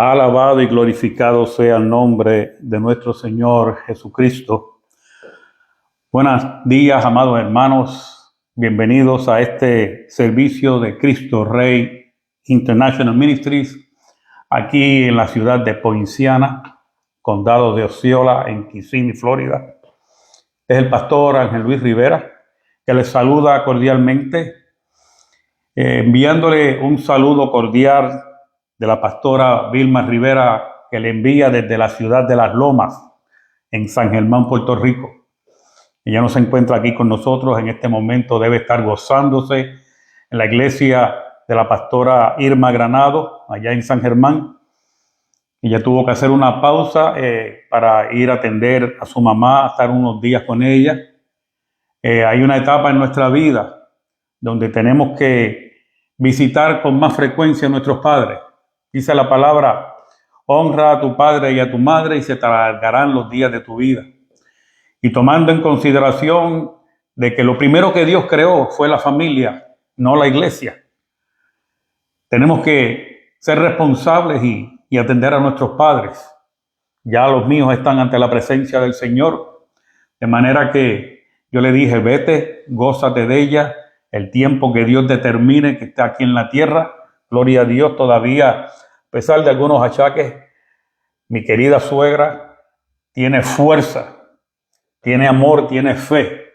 Alabado y glorificado sea el nombre de nuestro Señor Jesucristo. Buenos días, amados hermanos. Bienvenidos a este servicio de Cristo Rey International Ministries, aquí en la ciudad de Poinciana, condado de Osceola, en Kissimmee, Florida. Es el pastor Ángel Luis Rivera, que les saluda cordialmente, enviándole un saludo cordial de la pastora Vilma Rivera, que le envía desde la ciudad de Las Lomas, en San Germán, Puerto Rico. Ella no se encuentra aquí con nosotros en este momento, debe estar gozándose en la iglesia de la pastora Irma Granado, allá en San Germán. Ella tuvo que hacer una pausa para ir a atender a su mamá, estar unos días con ella. Hay una etapa en nuestra vida donde tenemos que visitar con más frecuencia a nuestros padres. Dice la palabra: honra a tu padre y a tu madre y se te alargarán los días de tu vida. Y tomando en consideración de que lo primero que Dios creó fue la familia, no la iglesia, tenemos que ser responsables y atender a nuestros padres. Ya los míos están ante la presencia del Señor, de manera que yo le dije: vete, gózate de ella, el tiempo que Dios determine que esté aquí en la tierra. Gloria a Dios, todavía, a pesar de algunos achaques, mi querida suegra tiene fuerza, tiene amor, tiene fe.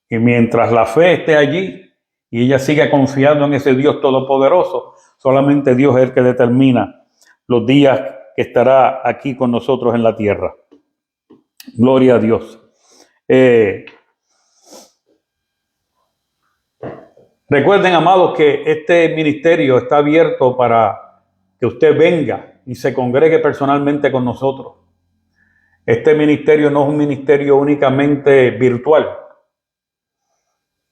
Y mientras la fe esté allí y ella siga confiando en ese Dios todopoderoso, solamente Dios es el que determina los días que estará aquí con nosotros en la tierra. Gloria a Dios. Recuerden, amados, que este ministerio está abierto para que usted venga y se congregue personalmente con nosotros. Este ministerio no es un ministerio únicamente virtual.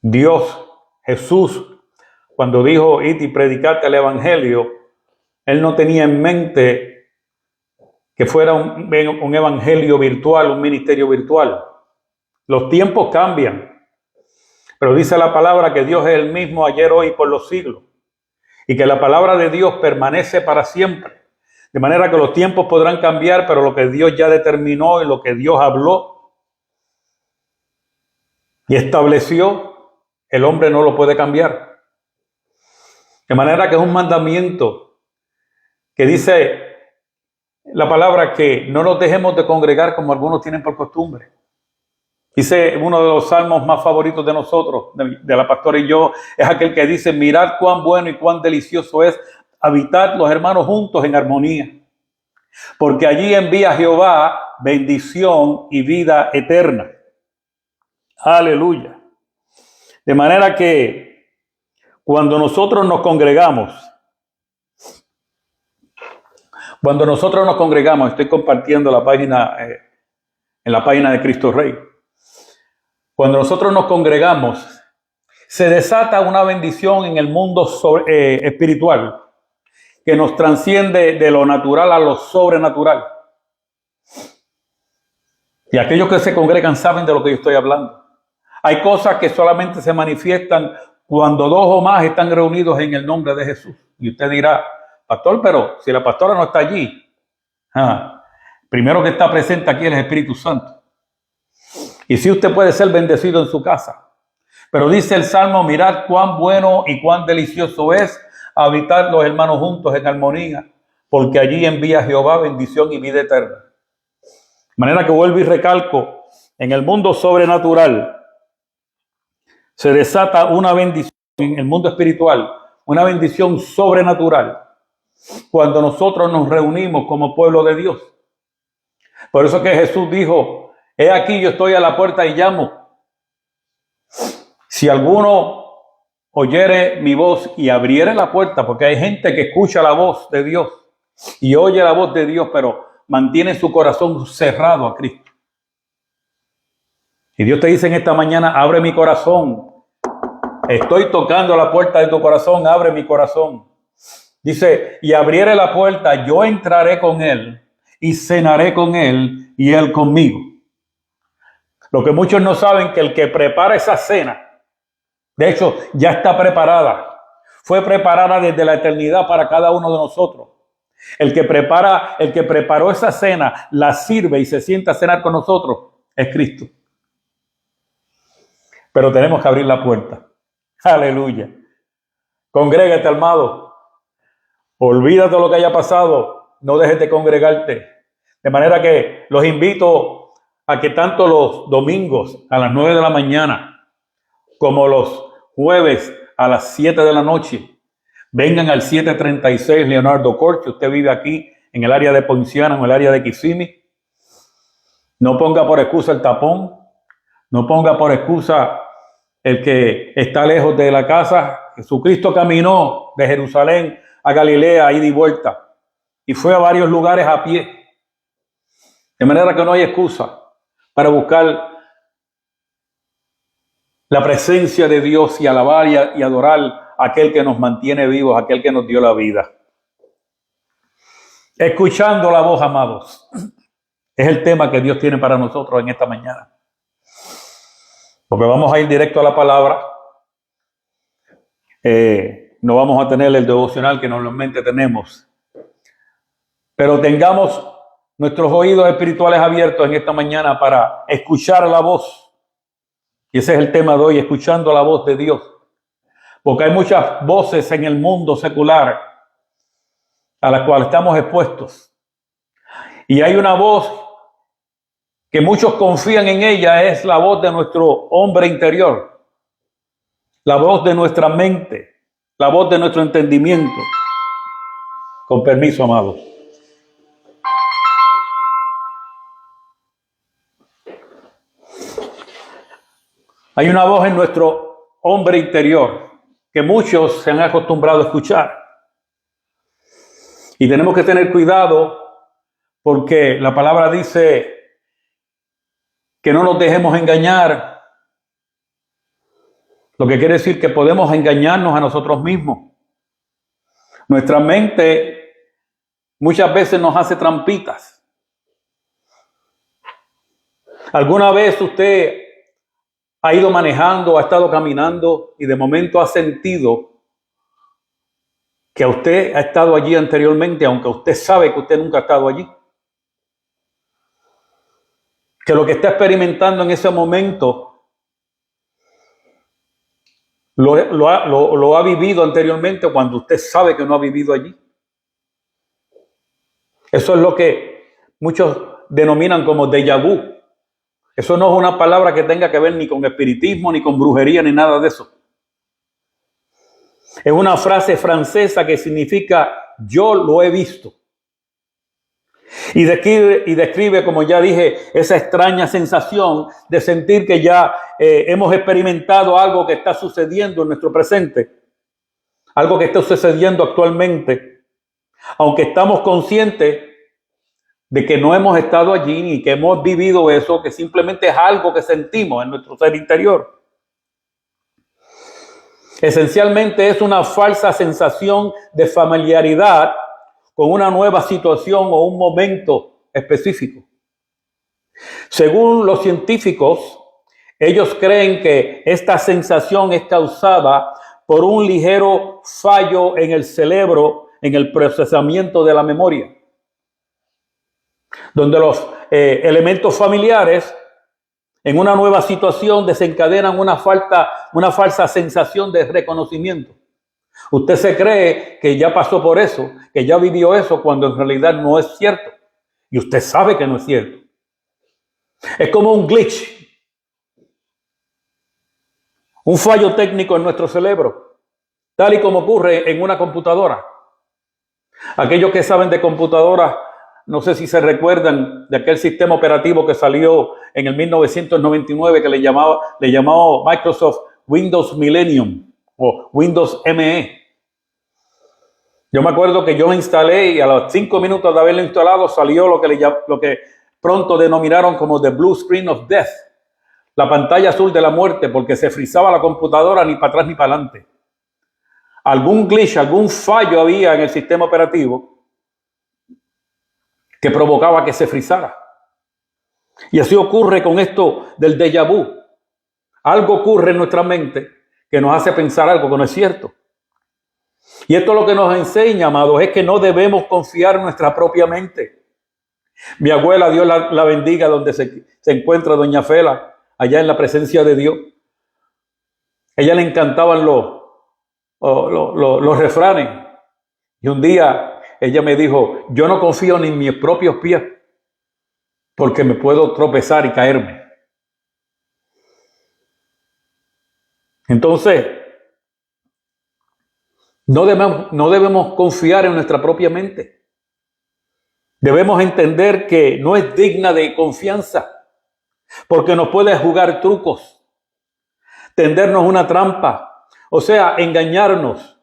Dios, Jesús, cuando dijo: id y predicad el evangelio, Él no tenía en mente que fuera un evangelio virtual, un ministerio virtual. Los tiempos cambian. Pero dice la palabra que Dios es el mismo ayer, hoy y por los siglos. Y que la palabra de Dios permanece para siempre. De manera que los tiempos podrán cambiar, pero lo que Dios ya determinó y lo que Dios habló y estableció, el hombre no lo puede cambiar. De manera que es un mandamiento que dice la palabra que no nos dejemos de congregar como algunos tienen por costumbre. Dice uno de los salmos más favoritos de nosotros, de la pastora y yo, es aquel que dice: mirad cuán bueno y cuán delicioso es habitar los hermanos juntos en armonía, porque allí envía Jehová bendición y vida eterna. Aleluya. De manera que cuando nosotros nos congregamos, estoy compartiendo la página, en la página de Cristo Rey. Cuando nosotros nos congregamos, se desata una bendición en el mundo espiritual que nos trasciende de lo natural a lo sobrenatural. Y aquellos que se congregan saben de lo que yo estoy hablando. Hay cosas que solamente se manifiestan cuando dos o más están reunidos en el nombre de Jesús. Y usted dirá: pastor, pero si la pastora no está allí. Primero que está presente aquí es el Espíritu Santo. Y si usted puede ser bendecido en su casa. Pero dice el Salmo: mirad cuán bueno y cuán delicioso es habitar los hermanos juntos en armonía, porque allí envía Jehová bendición y vida eterna. De manera que vuelvo y recalco, en el mundo sobrenatural se desata una bendición, en el mundo espiritual, una bendición sobrenatural, cuando nosotros nos reunimos como pueblo de Dios. Por eso que Jesús dijo: he aquí, yo estoy a la puerta y llamo. Si alguno oyere mi voz y abriere la puerta, porque hay gente que escucha la voz de Dios y oye la voz de Dios, pero mantiene su corazón cerrado a Cristo. Y Dios te dice en esta mañana: abre mi corazón. Estoy tocando la puerta de tu corazón, abre mi corazón. Dice: y abriere la puerta, yo entraré con él y cenaré con él y él conmigo. Lo que muchos no saben, que el que prepara esa cena, de hecho, ya está preparada. Fue preparada desde la eternidad para cada uno de nosotros. El que preparó esa cena, la sirve y se sienta a cenar con nosotros, es Cristo. Pero tenemos que abrir la puerta. Aleluya. Congrégate, amado. Olvídate de lo que haya pasado. No dejes de congregarte. De manera que los invito a que tanto los domingos a las 9 de la mañana como los jueves a las 7 de la noche vengan al 736 Leonardo Court. Si usted vive aquí en el área de Poinciana o en el área de Kissimmee, no ponga por excusa el tapón. No ponga por excusa el que está lejos de la casa. Jesucristo caminó de Jerusalén a Galilea, ida y vuelta, y fue a varios lugares a pie. De manera que no hay excusa para buscar la presencia de Dios y alabar y adorar a aquel que nos mantiene vivos, aquel que nos dio la vida. Escuchando la voz, amados, es el tema que Dios tiene para nosotros en esta mañana. Porque vamos a ir directo a la palabra. No vamos a tener el devocional que normalmente tenemos. Pero tengamos nuestros oídos espirituales abiertos en esta mañana para escuchar la voz. Y ese es el tema de hoy, escuchando la voz de Dios. Porque hay muchas voces en el mundo secular a las cuales estamos expuestos. Y hay una voz que muchos confían en ella, es la voz de nuestro hombre interior, la voz de nuestra mente, la voz de nuestro entendimiento. Con permiso, amados. Hay una voz en nuestro hombre interior que muchos se han acostumbrado a escuchar. Y tenemos que tener cuidado porque la palabra dice que no nos dejemos engañar. Lo que quiere decir que podemos engañarnos a nosotros mismos. Nuestra mente muchas veces nos hace trampitas. ¿Alguna vez usted ha ido manejando, ha estado caminando y de momento ha sentido que usted ha estado allí anteriormente, aunque usted sabe que usted nunca ha estado allí? Que lo que está experimentando en ese momento lo ha vivido anteriormente cuando usted sabe que no ha vivido allí. Eso es lo que muchos denominan como déjà vu. Eso no es una palabra que tenga que ver ni con espiritismo, ni con brujería, ni nada de eso. Es una frase francesa que significa yo lo he visto. Y describe, como ya dije, esa extraña sensación de sentir que ya hemos experimentado algo que está sucediendo en nuestro presente, algo que está sucediendo actualmente, aunque estamos conscientes de que no hemos estado allí ni que hemos vivido eso, que simplemente es algo que sentimos en nuestro ser interior. Esencialmente es una falsa sensación de familiaridad con una nueva situación o un momento específico. Según los científicos, ellos creen que esta sensación es causada por un ligero fallo en el cerebro, en el procesamiento de la memoria, donde los elementos familiares en una nueva situación desencadenan una falsa sensación de reconocimiento. Usted se cree que ya pasó por eso, que ya vivió eso, cuando en realidad no es cierto. Y usted sabe que no es cierto. Es como un glitch, un fallo técnico en nuestro cerebro, tal y como ocurre en una computadora. Aquellos que saben de computadoras, no sé si se recuerdan de aquel sistema operativo que salió en el 1999 que le llamó Microsoft Windows Millennium o Windows ME. Yo me acuerdo que yo lo instalé y a los 5 minutos de haberlo instalado salió lo que pronto denominaron como the blue screen of death, la pantalla azul de la muerte, porque se frizaba la computadora ni para atrás ni para adelante. Algún glitch, algún fallo había en el sistema operativo que provocaba que se frizara. Y así ocurre con esto del déjà vu. Algo ocurre en nuestra mente que nos hace pensar algo que no es cierto. Y esto lo que nos enseña, amados, es que no debemos confiar en nuestra propia mente. Mi abuela, Dios la bendiga, donde se encuentra doña Fela, allá en la presencia de Dios. A ella le encantaban los refranes. Y un día ella me dijo, yo no confío ni en mis propios pies porque me puedo tropezar y caerme. Entonces, no debemos confiar en nuestra propia mente. Debemos entender que no es digna de confianza porque nos puede jugar trucos, tendernos una trampa, o sea, engañarnos.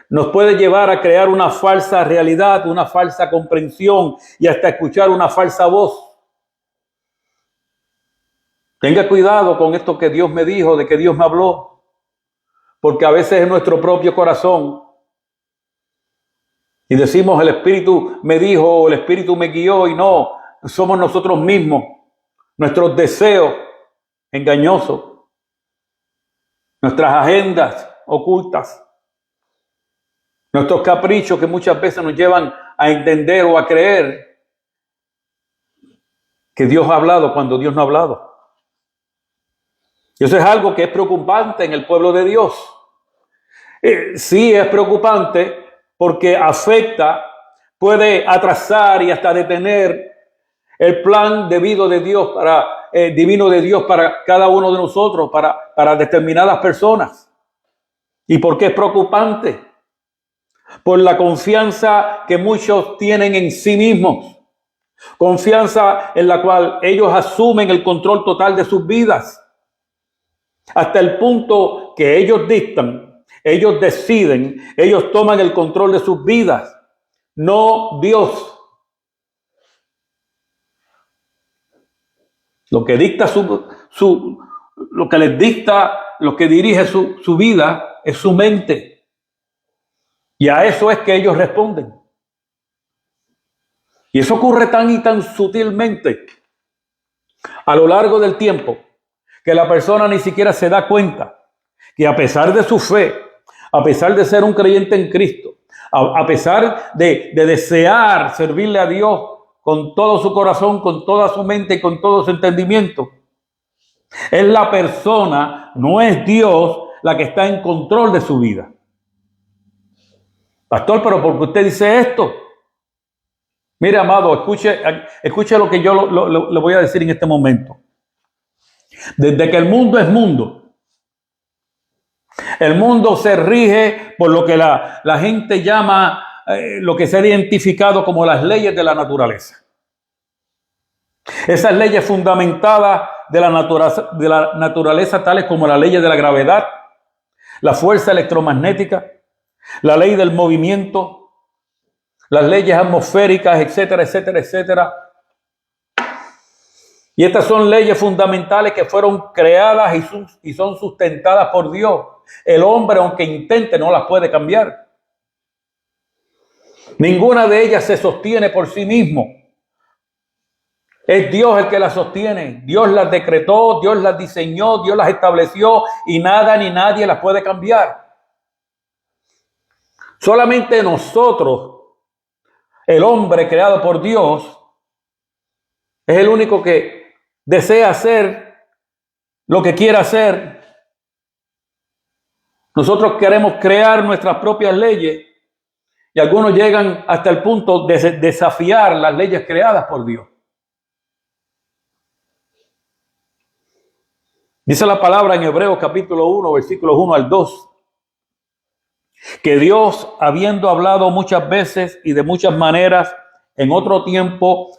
Nos puede llevar a crear una falsa realidad, una falsa comprensión y hasta escuchar una falsa voz. Tenga cuidado con esto que Dios me dijo, de que Dios me habló, porque a veces es nuestro propio corazón. Y decimos, el Espíritu me dijo, o el Espíritu me guió, y no, somos nosotros mismos, nuestros deseos engañosos, nuestras agendas ocultas, nuestros caprichos que muchas veces nos llevan a entender o a creer que Dios ha hablado cuando Dios no ha hablado. Y eso es algo que es preocupante en el pueblo de Dios. Sí es preocupante porque afecta, puede atrasar y hasta detener el plan divino de Dios para cada uno de nosotros, para determinadas personas. ¿Y por qué es preocupante? Por la confianza que muchos tienen en sí mismos. Confianza en la cual ellos asumen el control total de sus vidas. Hasta el punto que ellos dictan, ellos deciden, ellos toman el control de sus vidas, no Dios. Lo que dicta lo que les dicta, lo que dirige su vida es su mente. Y a eso es que ellos responden. Y eso ocurre tan y tan sutilmente a lo largo del tiempo que la persona ni siquiera se da cuenta que a pesar de su fe, a pesar de ser un creyente en Cristo, a pesar de desear servirle a Dios con todo su corazón, con toda su mente y con todo su entendimiento, es la persona, no es Dios la que está en control de su vida. Pastor, pero ¿por qué usted dice esto? Mire, amado, escuche lo que yo le voy a decir en este momento. Desde que el mundo es mundo, el mundo se rige por lo que la gente llama, lo que se ha identificado como las leyes de la naturaleza. Esas leyes fundamentadas de la naturaleza, tales como las leyes de la gravedad, la fuerza electromagnética, la ley del movimiento, las leyes atmosféricas, etcétera, etcétera, etcétera. Y estas son leyes fundamentales que fueron creadas y son sustentadas por Dios. El hombre, aunque intente, no las puede cambiar. Ninguna de ellas se sostiene por sí mismo. Es Dios el que las sostiene. Dios las decretó, Dios las diseñó, Dios las estableció y nada ni nadie las puede cambiar. Solamente nosotros, el hombre creado por Dios, es el único que desea hacer lo que quiera hacer. Nosotros queremos crear nuestras propias leyes y algunos llegan hasta el punto de desafiar las leyes creadas por Dios. Dice la palabra en Hebreos capítulo 1, versículos 1 al 2, que Dios, habiendo hablado muchas veces y de muchas maneras en otro tiempo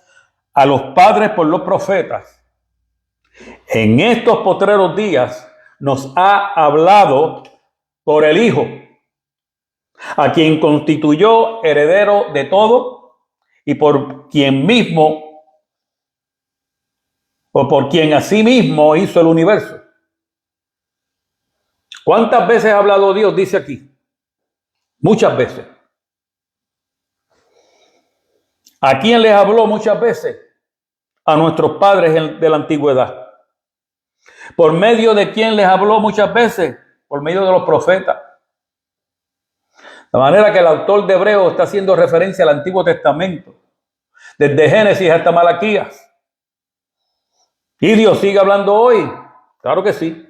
a los padres por los profetas, en estos postreros días nos ha hablado por el Hijo, a quien constituyó heredero de todo y por quien asimismo hizo el universo. ¿Cuántas veces ha hablado Dios? Dice aquí. Muchas veces. ¿A quién les habló muchas veces? A nuestros padres de la antigüedad. ¿Por medio de quién les habló muchas veces? Por medio de los profetas. De manera que el autor de Hebreos está haciendo referencia al Antiguo Testamento, desde Génesis hasta Malaquías. ¿Y Dios sigue hablando hoy? Claro que sí.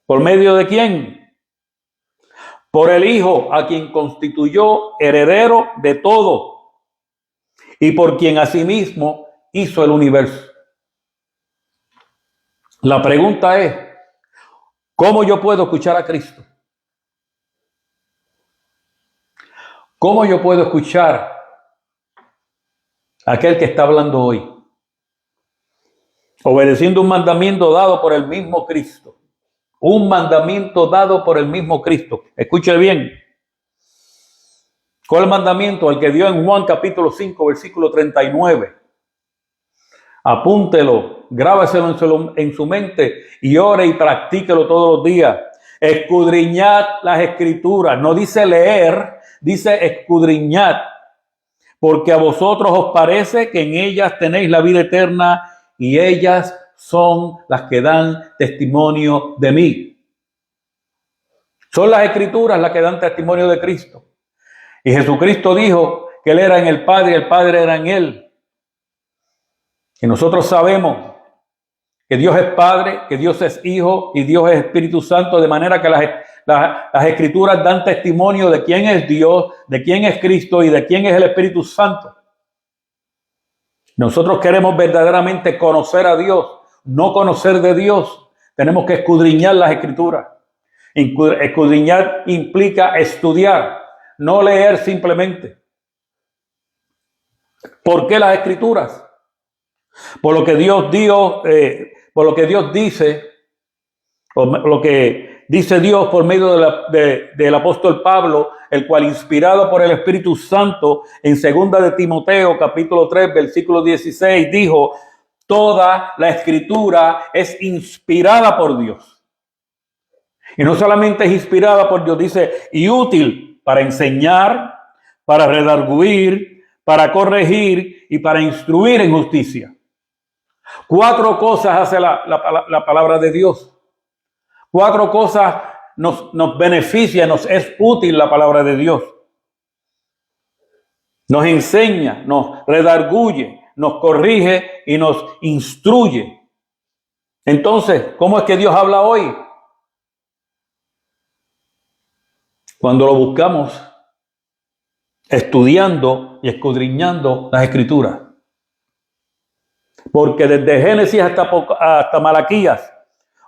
¿Por medio de quién? Por el Hijo, a quien constituyó heredero de todo y por quien asimismo hizo el universo. La pregunta es, ¿cómo yo puedo escuchar a Cristo? ¿Cómo yo puedo escuchar a aquel que está hablando hoy? Obedeciendo un mandamiento dado por el mismo Cristo. Un mandamiento dado por el mismo Cristo. Escuche bien. ¿Cuál mandamiento? El que dio en Juan capítulo 5, versículo 39. Apúntelo, grábeselo en su mente y ore y practíquelo todos los días. Escudriñad las escrituras. No dice leer, dice escudriñad. Porque a vosotros os parece que en ellas tenéis la vida eterna y ellas son las que dan testimonio de mí. Son las escrituras las que dan testimonio de Cristo. Y Jesucristo dijo que Él era en el Padre y el Padre era en Él. Y nosotros sabemos que Dios es Padre, que Dios es Hijo y Dios es Espíritu Santo, de manera que las escrituras dan testimonio de quién es Dios, de quién es Cristo y de quién es el Espíritu Santo. Nosotros queremos verdaderamente conocer a Dios, no conocer de Dios. Tenemos que escudriñar las escrituras. Escudriñar implica estudiar, no leer simplemente. ¿Por qué las escrituras? Por lo que Dios dio, por lo que Dios dice, o lo que dice Dios por medio del apóstol Pablo, el cual inspirado por el Espíritu Santo en 2 de Timoteo capítulo 3 versículo 16 dijo: toda la escritura es inspirada por Dios. Y no solamente es inspirada por Dios, dice, y útil para enseñar, para redarguir, para corregir y para instruir en justicia. 4 cosas hace la palabra de Dios. 4 cosas nos beneficia, nos es útil la palabra de Dios. Nos enseña, nos redarguye, nos corrige y nos instruye. Entonces, ¿cómo es que Dios habla hoy? Cuando lo buscamos estudiando y escudriñando las escrituras. Porque desde Génesis hasta Malaquías,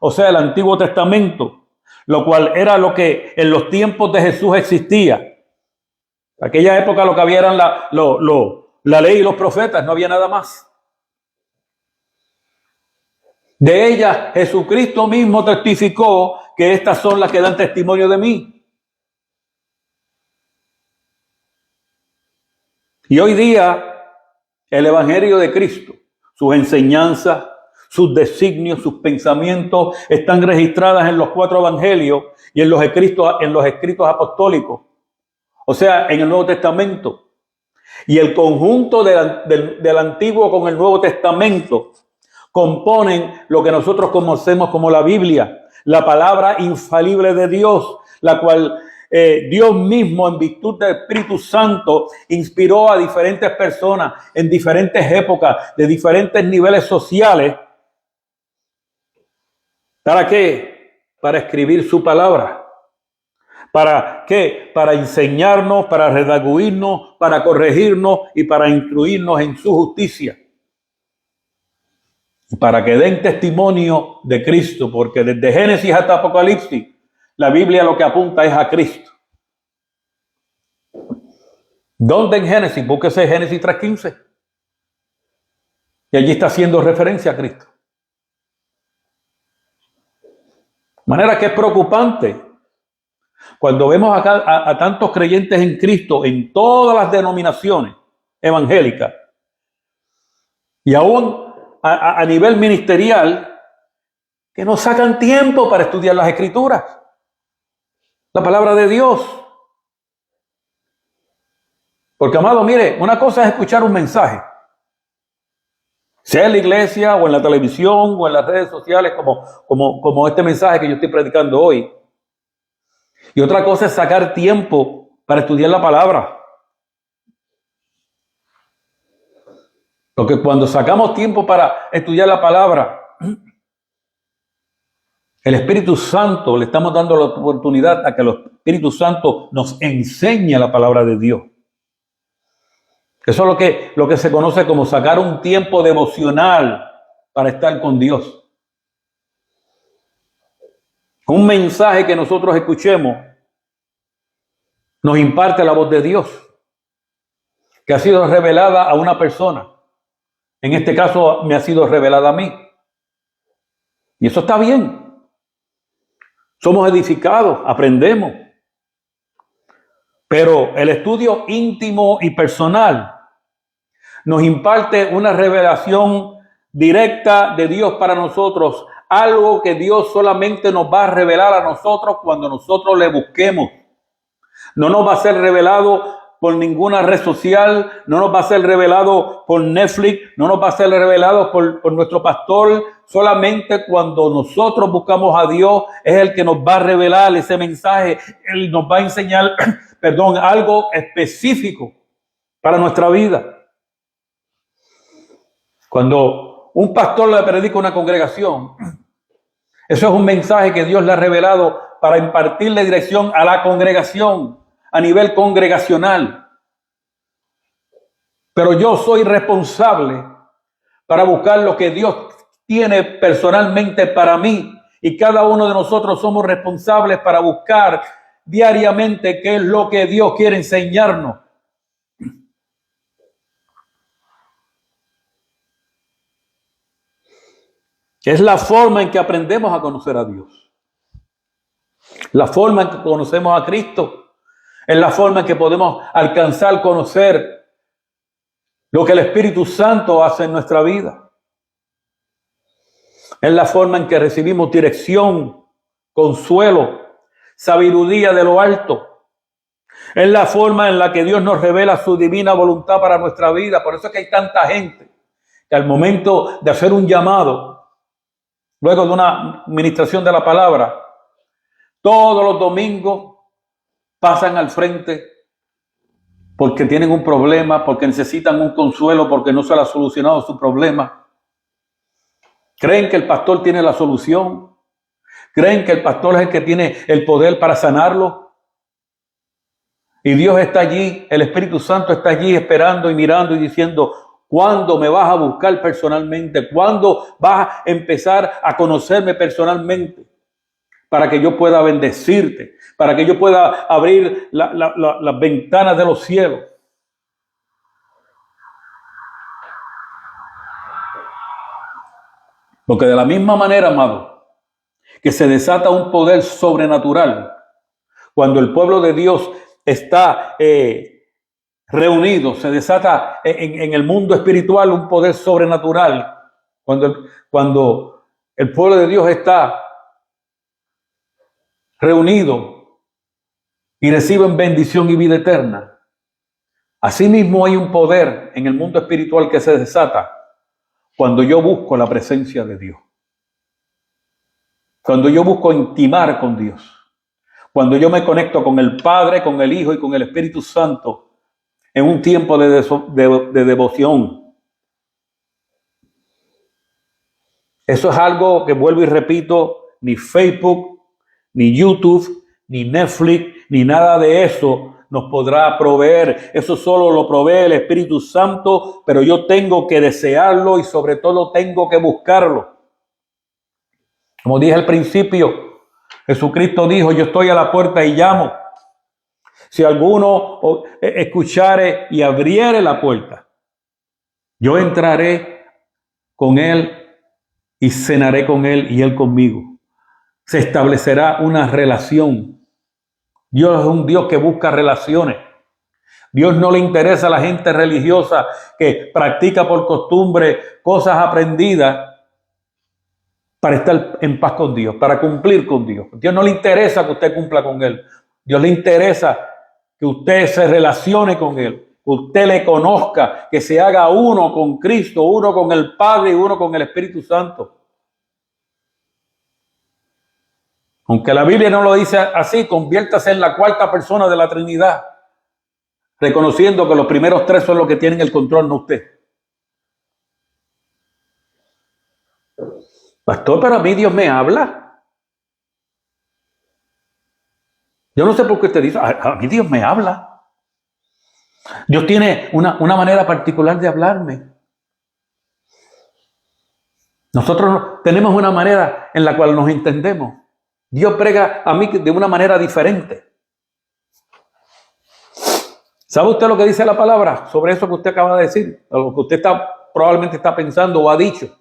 o sea, el Antiguo Testamento, lo cual era lo que en los tiempos de Jesús existía. En aquella época lo que había eran la ley y los profetas, no había nada más. De ellas, Jesucristo mismo testificó que estas son las que dan testimonio de mí. Y hoy día, el Evangelio de Cristo, sus enseñanzas, sus designios, sus pensamientos están registradas en los 4 evangelios y en los escritos apostólicos, o sea, en el Nuevo Testamento. Y el conjunto del Antiguo con el Nuevo Testamento componen lo que nosotros conocemos como la Biblia, la palabra infalible de Dios, la cual Dios mismo, en virtud del Espíritu Santo, inspiró a diferentes personas en diferentes épocas, de diferentes niveles sociales. ¿Para qué? Para escribir su palabra. ¿Para qué? Para enseñarnos, para redarguirnos, para corregirnos y para instruirnos en su justicia. Para que den testimonio de Cristo, porque desde Génesis hasta Apocalipsis, la Biblia lo que apunta es a Cristo. ¿Dónde en Génesis? Búsquese Génesis 3:15. Y allí está haciendo referencia a Cristo. De manera que es preocupante cuando vemos acá a tantos creyentes en Cristo en todas las denominaciones evangélicas y aún a nivel ministerial, que no sacan tiempo para estudiar las Escrituras, la palabra de Dios. Porque, amado, mire, una cosa es escuchar un mensaje, sea en la iglesia o en la televisión o en las redes sociales, como este mensaje que yo estoy predicando hoy. Y otra cosa es sacar tiempo para estudiar la palabra. Porque cuando sacamos tiempo para estudiar la palabra, el Espíritu Santo, le estamos dando la oportunidad a que el Espíritu Santo nos enseñe la palabra de Dios. Eso es lo que se conoce como sacar un tiempo devocional para estar con Dios. Un mensaje que nosotros escuchemos nos imparte la voz de Dios, que ha sido revelada a una persona. En este caso me ha sido revelada a mí. Y eso está bien. Somos edificados, aprendemos. Pero el estudio íntimo y personal nos imparte una revelación directa de Dios para nosotros. Algo que Dios solamente nos va a revelar a nosotros cuando nosotros le busquemos. No nos va a ser revelado por ninguna red social, no nos va a ser revelado por Netflix, no nos va a ser revelado por nuestro pastor. Solamente cuando nosotros buscamos a Dios es el que nos va a revelar ese mensaje. Él nos va a enseñar, algo específico para nuestra vida. Cuando un pastor le predica a una congregación, eso es un mensaje que Dios le ha revelado para impartirle dirección a la congregación a nivel congregacional. Pero yo soy responsable para buscar lo que Dios tiene personalmente para mí, y cada uno de nosotros somos responsables para buscar diariamente qué es lo que Dios quiere enseñarnos. Es la forma en que aprendemos a conocer a Dios. La forma en que conocemos a Cristo. Es la forma en que podemos alcanzar, conocer lo que el Espíritu Santo hace en nuestra vida. Es la forma en que recibimos dirección, consuelo, sabiduría de lo alto. Es la forma en la que Dios nos revela su divina voluntad para nuestra vida. Por eso es que hay tanta gente que al momento de hacer un llamado, luego de una administración de la palabra, todos los domingos pasan al frente porque tienen un problema, porque necesitan un consuelo, porque no se les ha solucionado su problema. Creen que el pastor tiene la solución. Creen que el pastor es el que tiene el poder para sanarlo. Y Dios está allí, el Espíritu Santo está allí esperando y mirando y diciendo: ¿cuándo me vas a buscar personalmente? ¿Cuándo vas a empezar a conocerme personalmente? Para que yo pueda bendecirte, para que yo pueda abrir las ventanas de los cielos. Porque de la misma manera, amado, que se desata un poder sobrenatural cuando el pueblo de Dios está reunido, se desata en el mundo espiritual un poder sobrenatural cuando el pueblo de Dios está reunido y reciben bendición y vida eterna. Asimismo hay un poder en el mundo espiritual que se desata cuando yo busco la presencia de Dios. Cuando yo busco intimar con Dios. Cuando yo me conecto con el Padre, con el Hijo y con el Espíritu Santo en un tiempo de devoción. Eso es algo que, vuelvo y repito, ni Facebook, ni YouTube, ni Netflix, ni nada de eso nos podrá proveer. Eso solo lo provee el Espíritu Santo, pero yo tengo que desearlo y sobre todo tengo que buscarlo. Como dije al principio, Jesucristo dijo: yo estoy a la puerta y llamo. Si alguno escuchare y abriere la puerta, yo entraré con él y cenaré con él y él conmigo. Se establecerá una relación. Dios es un Dios que busca relaciones. Dios no le interesa a la gente religiosa que practica por costumbre cosas aprendidas para estar en paz con Dios, para cumplir con Dios. Dios no le interesa que usted cumpla con Él. Dios le interesa que usted se relacione con Él, que usted le conozca, que se haga uno con Cristo, uno con el Padre y uno con el Espíritu Santo. Aunque la Biblia no lo dice así, conviértase en la cuarta persona de la Trinidad, reconociendo que los primeros tres son los que tienen el control, no usted. Pastor, pero a mí Dios me habla. Yo no sé por qué usted dice, a mí Dios me habla. Dios tiene una manera particular de hablarme. Nosotros tenemos una manera en la cual nos entendemos. Dios prega a mí de una manera diferente. ¿Sabe usted lo que dice la palabra sobre eso que usted acaba de decir? O lo que usted probablemente está pensando o ha dicho.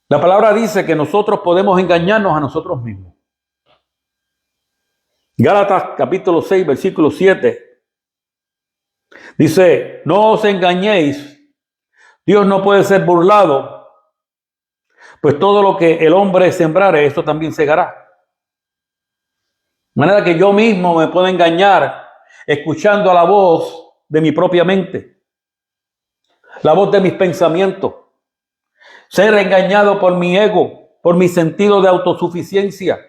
La palabra dice que nosotros podemos engañarnos a nosotros mismos. Gálatas capítulo 6, versículo 7. Dice, no os engañéis, Dios no puede ser burlado, pues todo lo que el hombre sembrare, eso también segará. De manera que yo mismo me puedo engañar escuchando a la voz de mi propia mente, la voz de mis pensamientos, ser engañado por mi ego, por mi sentido de autosuficiencia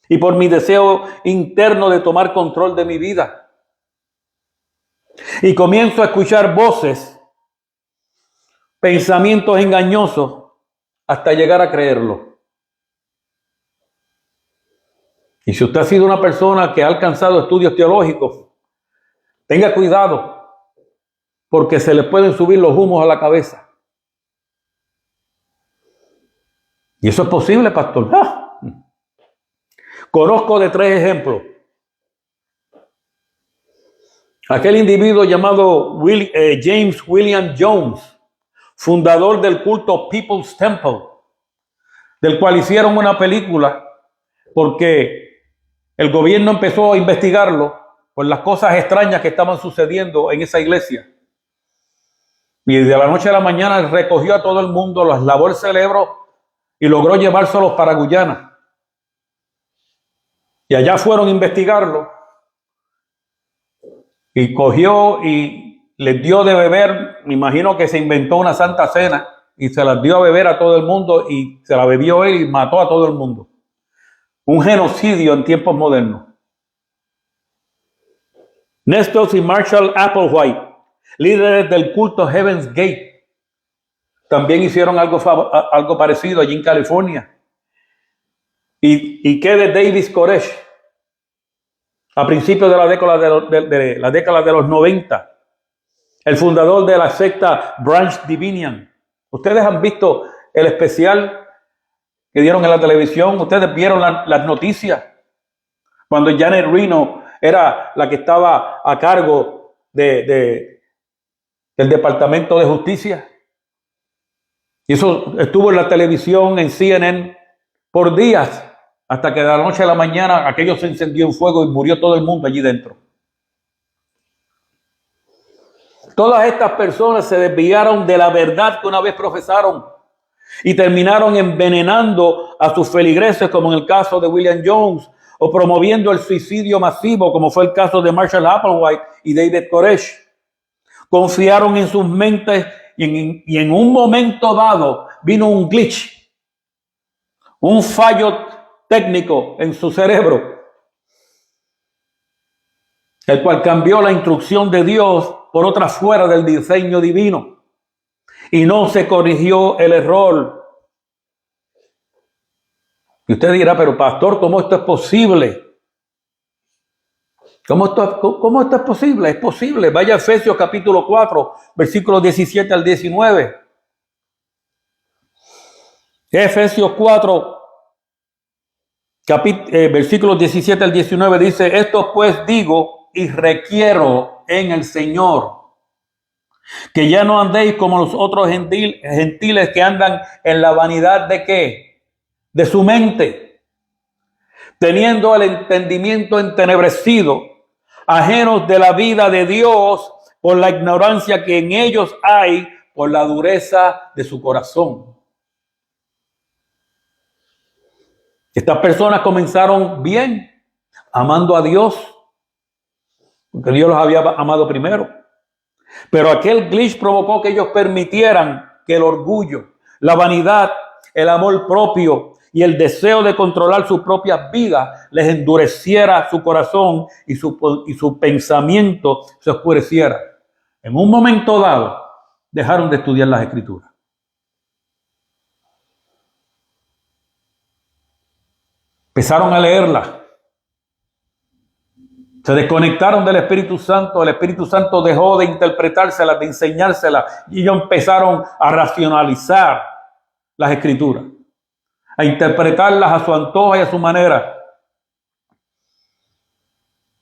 y por mi deseo interno de tomar control de mi vida. Y comienzo a escuchar voces, pensamientos engañosos, hasta llegar a creerlo. Y si usted ha sido una persona que ha alcanzado estudios teológicos, tenga cuidado, porque se le pueden subir los humos a la cabeza. Y eso es posible, pastor. ¡Ah! Conozco de 3 ejemplos. Aquel individuo llamado James William Jones, fundador del culto People's Temple, del cual hicieron una película porque el gobierno empezó a investigarlo por las cosas extrañas que estaban sucediendo en esa iglesia. Y de la noche a la mañana recogió a todo el mundo, los lavó el cerebro y logró llevárselos para Guyana. Y allá fueron a investigarlo. Y cogió y les dio de beber, me imagino que se inventó una santa cena y se las dio a beber a todo el mundo y se la bebió él y mató a todo el mundo. Un genocidio en tiempos modernos. Nestor y Marshall Applewhite, líderes del culto Heaven's Gate, también hicieron algo parecido allí en California. ¿Y qué de David Koresh? A principios de la década de los 90, el fundador de la secta Branch Davidian. Ustedes han visto el especial que dieron en la televisión, ustedes vieron las noticias, cuando Janet Reno era la que estaba a cargo del Departamento de Justicia. Y eso estuvo en la televisión, en CNN, por días, hasta que de la noche a la mañana aquello se encendió en fuego y murió todo el mundo allí dentro. Todas estas personas se desviaron de la verdad que una vez profesaron y terminaron envenenando a sus feligreses, como en el caso de William Jones, o promoviendo el suicidio masivo, como fue el caso de Marshall Applewhite y David Koresh. Confiaron en sus mentes y en un momento dado vino un glitch, un fallo técnico en su cerebro, el cual cambió la instrucción de Dios por otra fuera del diseño divino y no se corrigió el error. Y usted dirá, pero pastor, ¿cómo esto es posible? ¿Cómo esto es posible? Es posible. Vaya a Efesios capítulo 4, versículos 17 al 19. Efesios 4, versículos 17 al 19 dice, esto pues digo y requiero en el Señor, que ya no andéis como los otros gentiles que andan en la vanidad de ¿qué? De su mente, teniendo el entendimiento entenebrecido, ajenos de la vida de Dios por la ignorancia que en ellos hay, por la dureza de su corazón. Estas personas comenzaron bien, amando a Dios, porque Dios los había amado primero. Pero aquel glitch provocó que ellos permitieran que el orgullo, la vanidad, el amor propio y el deseo de controlar sus propias vidas les endureciera su corazón y su pensamiento se oscureciera. En un momento dado, dejaron de estudiar las Escrituras. Empezaron a leerlas. Se desconectaron del Espíritu Santo. El Espíritu Santo dejó de interpretárselas, de enseñárselas, y ellos empezaron a racionalizar las Escrituras, a interpretarlas a su antojo y a su manera,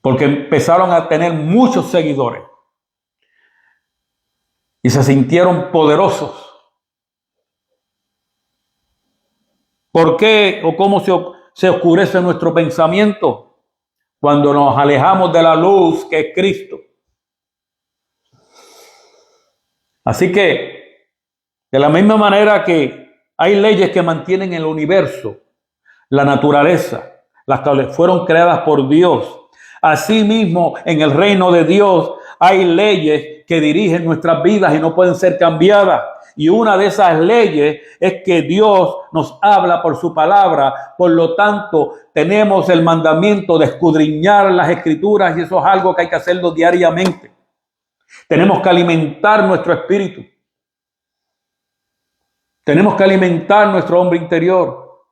porque empezaron a tener muchos seguidores y se sintieron poderosos. ¿Por qué o cómo se oscurece nuestro pensamiento? Cuando nos alejamos de la luz que es Cristo. Así que, de la misma manera que hay leyes que mantienen el universo, la naturaleza, fueron creadas por Dios. Asimismo, en el reino de Dios hay leyes que dirigen nuestras vidas y no pueden ser cambiadas. Y una de esas leyes es que Dios nos habla por su palabra. Por lo tanto, tenemos el mandamiento de escudriñar las Escrituras, y eso es algo que hay que hacerlo diariamente. Tenemos que alimentar nuestro espíritu. Tenemos que alimentar nuestro hombre interior.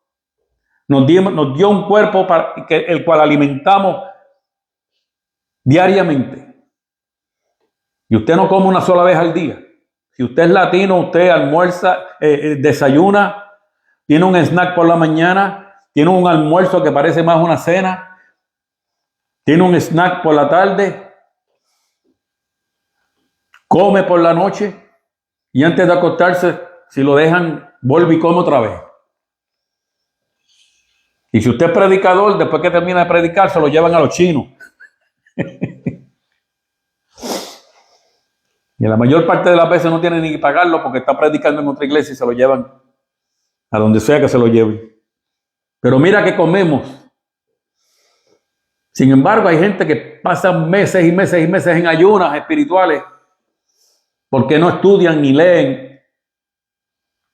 Nos dio un cuerpo el cual alimentamos diariamente. Y usted no come una sola vez al día. Si usted es latino, usted almuerza, desayuna, tiene un snack por la mañana, tiene un almuerzo que parece más una cena, tiene un snack por la tarde, come por la noche y antes de acostarse, si lo dejan, vuelve y come otra vez. Y si usted es predicador, después que termina de predicar, se lo llevan a los chinos. Y la mayor parte de las veces no tiene ni que pagarlo porque está predicando en otra iglesia y se lo llevan a donde sea que se lo lleven. Pero mira que comemos. Sin embargo, hay gente que pasa meses y meses y meses en ayunas espirituales porque no estudian ni leen,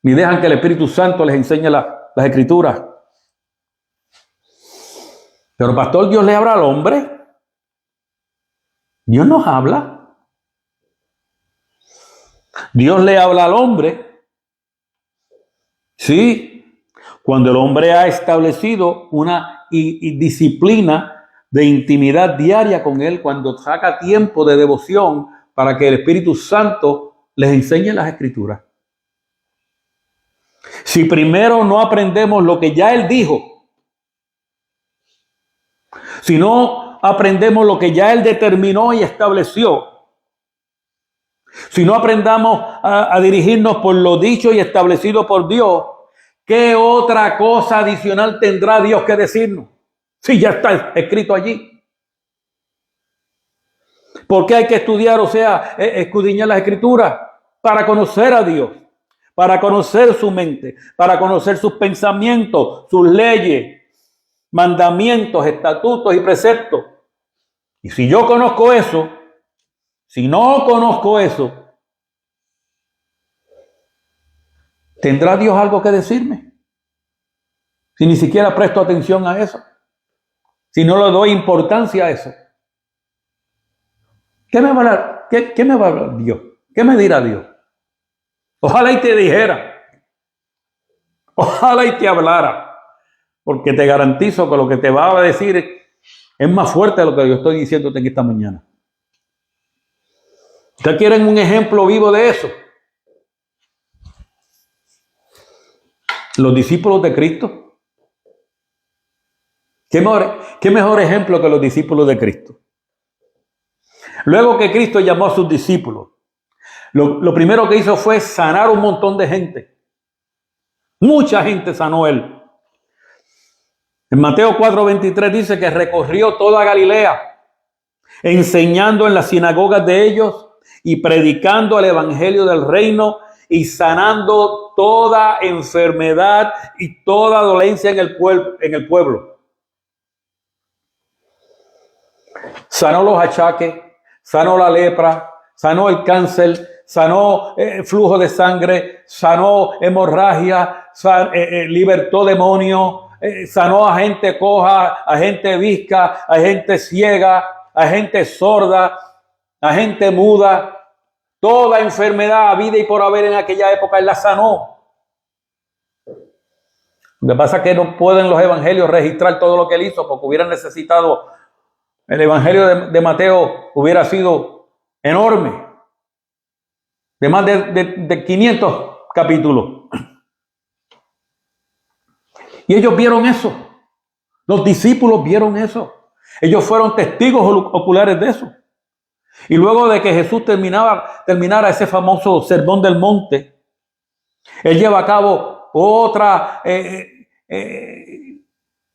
ni dejan que el Espíritu Santo les enseñe las Escrituras. Pero pastor, ¿Dios le habla al hombre? Dios nos habla. Dios le habla al hombre. Sí, cuando el hombre ha establecido una disciplina de intimidad diaria con él, cuando saca tiempo de devoción para que el Espíritu Santo les enseñe las Escrituras. Si primero no aprendemos lo que ya Él dijo, si no aprendemos lo que ya Él determinó y estableció, si no aprendamos a dirigirnos por lo dicho y establecido por Dios, ¿qué otra cosa adicional tendrá Dios que decirnos? Si ya está escrito allí. ¿Por qué hay que estudiar, o sea, escudriñar las Escrituras? Para conocer a Dios, para conocer su mente, para conocer sus pensamientos, sus leyes, mandamientos, estatutos y preceptos. Y si yo conozco eso, si no conozco eso, ¿tendrá Dios algo que decirme? Si ni siquiera presto atención a eso, si no le doy importancia a eso, ¿qué me va a hablar Dios? ¿Qué me dirá Dios? Ojalá y te dijera, ojalá y te hablara, porque te garantizo que lo que te va a decir es más fuerte de lo que yo estoy diciéndote en esta mañana. ¿Ustedes quieren un ejemplo vivo de eso? Los discípulos de Cristo. ¿Qué mejor ejemplo que los discípulos de Cristo? Luego que Cristo llamó a sus discípulos, lo primero que hizo fue sanar un montón de gente. Mucha gente sanó Él. En Mateo 4:23 dice que recorrió toda Galilea, enseñando en las sinagogas de ellos y predicando el evangelio del reino y sanando toda enfermedad y toda dolencia en el pueblo. Sanó los achaques, sanó la lepra, sanó el cáncer, sanó flujo de sangre, sanó hemorragia, libertó demonios, sanó a gente coja, a gente visca, a gente ciega, a gente sorda, a gente muda. Toda enfermedad habida y por haber en aquella época Él la sanó. Lo que pasa es que no pueden los evangelios registrar todo lo que Él hizo, porque hubieran necesitado, el evangelio de Mateo hubiera sido enorme, de más de 500 capítulos. Y ellos vieron eso. Los discípulos vieron eso. Ellos fueron testigos oculares de eso. Y luego de que Jesús terminara ese famoso sermón del monte, Él lleva a cabo otra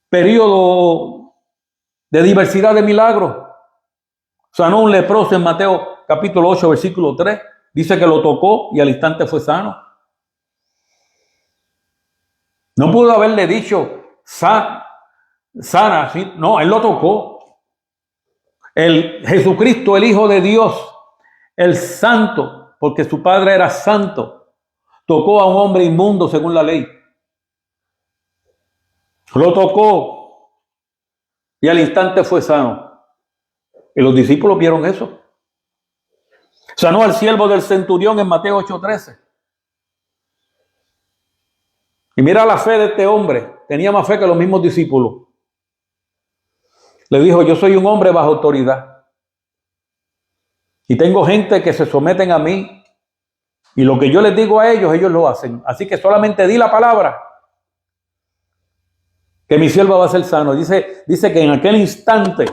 periodo de diversidad de milagros. Sanó un leproso en Mateo capítulo 8, versículo 3. Dice que lo tocó y al instante fue sano. No pudo haberle dicho sana, ¿sí? No, Él lo tocó. El Jesucristo, el Hijo de Dios, el Santo, porque su Padre era santo, tocó a un hombre inmundo según la ley. Lo tocó y al instante fue sano. Y los discípulos vieron eso. Sanó al siervo del centurión en Mateo 8:13. Y mira la fe de este hombre. Tenía más fe que los mismos discípulos. Le dijo, yo soy un hombre bajo autoridad. Y tengo gente que se someten a mí. Y lo que yo les digo a ellos, ellos lo hacen. Así que solamente di la palabra, que mi siervo va a ser sano. Dice que en aquel instante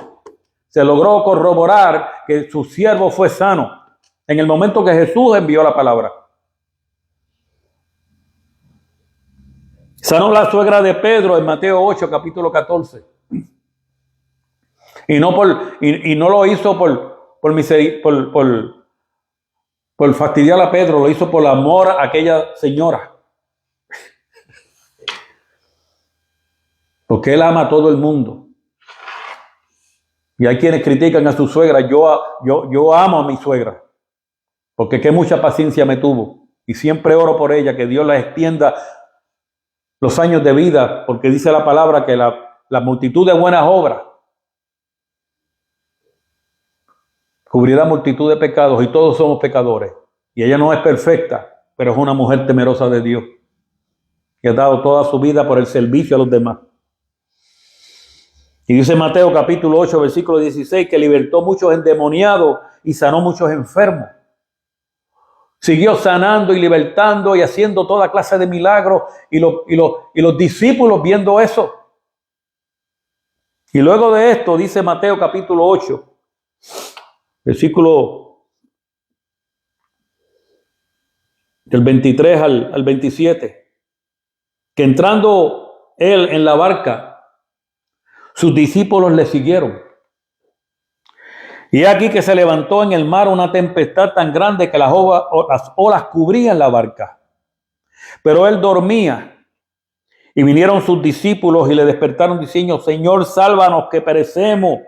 se logró corroborar que su siervo fue sano. En el momento que Jesús envió la palabra. Sanó la suegra de Pedro en Mateo 8, capítulo 14. Y no lo hizo por fastidiar a Pedro, lo hizo por amor a aquella señora. Porque Él ama a todo el mundo. Y hay quienes critican a su suegra. Yo amo a mi suegra. Porque qué mucha paciencia me tuvo. Y siempre oro por ella, que Dios la extienda los años de vida. Porque dice la palabra que la multitud de buenas obras cubrirá multitud de pecados y todos somos pecadores. Y ella no es perfecta, pero es una mujer temerosa de Dios. Que ha dado toda su vida por el servicio a los demás. Y dice Mateo capítulo 8, versículo 16, que libertó muchos endemoniados y sanó muchos enfermos. Siguió sanando y libertando y haciendo toda clase de milagros. Y los discípulos viendo eso. Y luego de esto dice Mateo capítulo 8, versículo del 23 al 27, que entrando Él en la barca, sus discípulos le siguieron. Y aquí que se levantó en el mar una tempestad tan grande que las olas cubrían la barca. Pero Él dormía. Y vinieron sus discípulos y le despertaron diciendo, Señor, sálvanos que perecemos.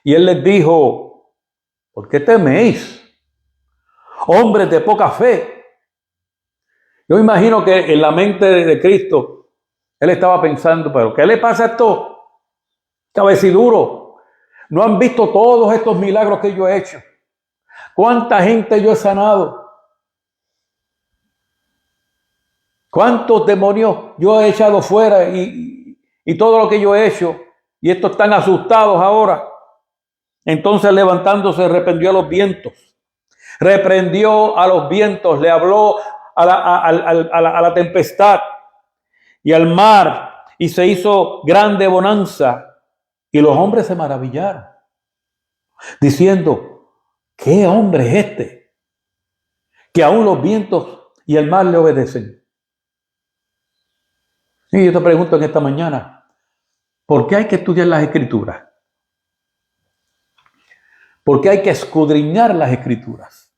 Y Él les dijo, ¿por qué teméis, hombres de poca fe? Yo imagino que en la mente de Cristo, Él estaba pensando, pero ¿qué le pasa a estos cabeciduros? ¿No han visto todos estos milagros que yo he hecho? ¿Cuánta gente yo he sanado? ¿Cuántos demonios yo he echado fuera y todo lo que yo he hecho? Y estos están asustados ahora. Entonces levantándose reprendió a los vientos. Reprendió a los vientos, le habló a la tempestad y al mar y se hizo grande bonanza. Y los hombres se maravillaron, diciendo, ¿qué hombre es este? Que aún los vientos y el mar le obedecen. Y yo te pregunto en esta mañana, ¿por qué hay que estudiar las Escrituras? ¿Por qué hay que escudriñar las Escrituras?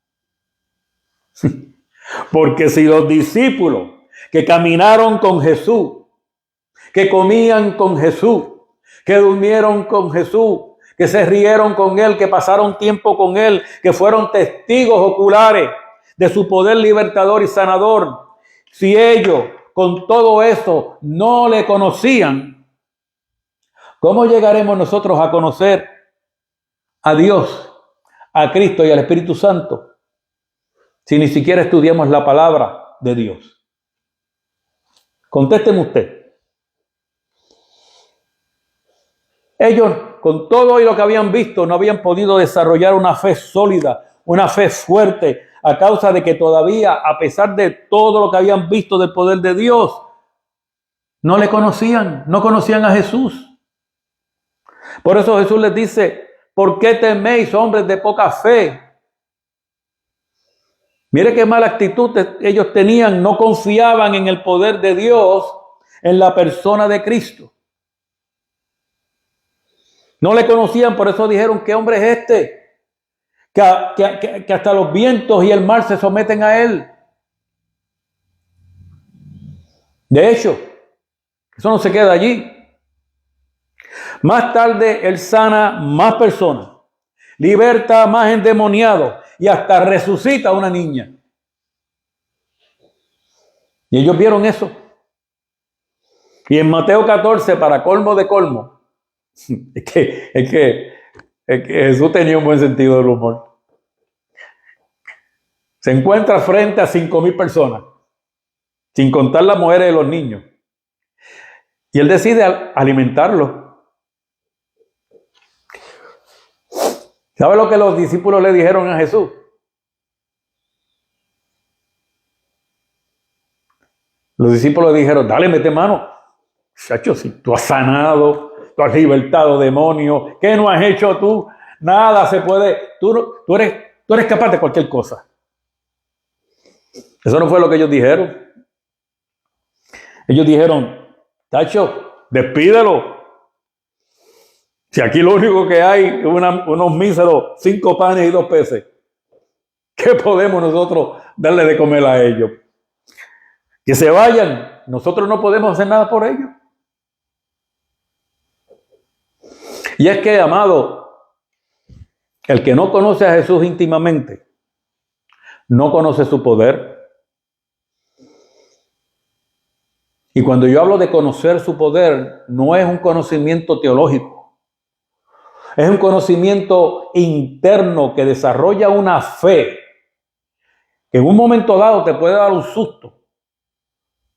Porque si los discípulos que caminaron con Jesús, que comían con Jesús, que durmieron con Jesús, que se rieron con él, que pasaron tiempo con él, que fueron testigos oculares de su poder libertador y sanador. Si ellos con todo eso no le conocían, ¿cómo llegaremos nosotros a conocer a Dios, a Cristo y al Espíritu Santo si ni siquiera estudiamos la palabra de Dios? Contésteme usted. Ellos, con todo lo que habían visto, no habían podido desarrollar una fe sólida, una fe fuerte, a causa de que todavía, a pesar de todo lo que habían visto del poder de Dios, no le conocían, no conocían a Jesús. Por eso Jesús les dice: ¿por qué teméis, hombres de poca fe? Mire qué mala actitud ellos tenían, no confiaban en el poder de Dios, en la persona de Cristo. No le conocían, por eso dijeron: ¿qué hombre es este? Que hasta los vientos y el mar se someten a él. De hecho, eso no se queda allí. Más tarde él sana más personas, liberta a más endemoniados y hasta resucita a una niña. Y ellos vieron eso. Y en Mateo 14, para colmo de colmo, es que Jesús tenía un buen sentido del humor. Se encuentra frente a 5,000 personas, sin contar las mujeres y los niños. Y él decide alimentarlos. ¿Sabe lo que los discípulos le dijeron a Jesús? Los discípulos le dijeron: dale, mete mano. Chacho, si tú has sanado, tú has libertado demonios, ¿qué no has hecho tú? Nada se puede. Tú eres capaz de cualquier cosa. Eso no fue lo que ellos dijeron. Ellos dijeron: Tacho, despídelo. Si aquí lo único que hay es unos míseros 5 panes y 2 peces, ¿qué podemos nosotros darle de comer a ellos? Que se vayan. Nosotros no podemos hacer nada por ellos. Y es que, amado, el que no conoce a Jesús íntimamente, no conoce su poder. Y cuando yo hablo de conocer su poder, no es un conocimiento teológico. Es un conocimiento interno que desarrolla una fe que en un momento dado te puede dar un susto.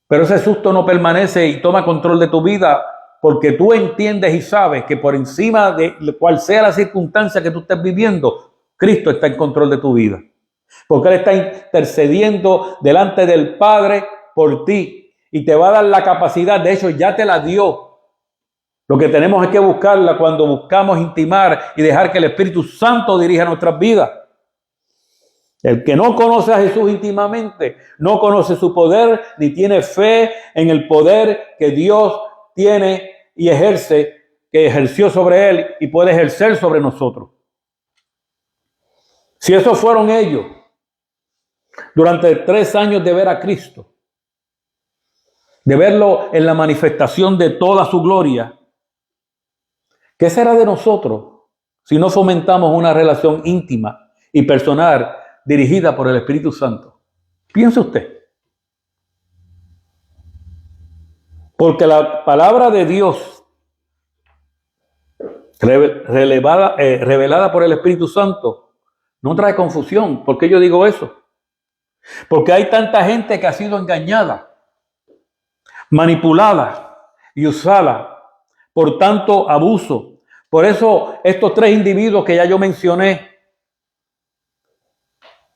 Pero ese susto no permanece y toma control de tu vida, porque tú entiendes y sabes que por encima de cual sea la circunstancia que tú estés viviendo, Cristo está en control de tu vida. Porque Él está intercediendo delante del Padre por ti y te va a dar la capacidad, de hecho ya te la dio. Lo que tenemos es que buscarla cuando buscamos intimar y dejar que el Espíritu Santo dirija nuestras vidas. El que no conoce a Jesús íntimamente, no conoce su poder, ni tiene fe en el poder que Dios tiene y ejerce, que ejerció sobre él y puede ejercer sobre nosotros. Si esos fueron ellos, durante 3 años de ver a Cristo, de verlo en la manifestación de toda su gloria, ¿qué será de nosotros si no fomentamos una relación íntima y personal dirigida por el Espíritu Santo? Piense usted. Porque la palabra de Dios, revelada por el Espíritu Santo, no trae confusión. ¿Por qué yo digo eso? Porque hay tanta gente que ha sido engañada, manipulada y usada por tanto abuso. Por eso estos 3 individuos que ya yo mencioné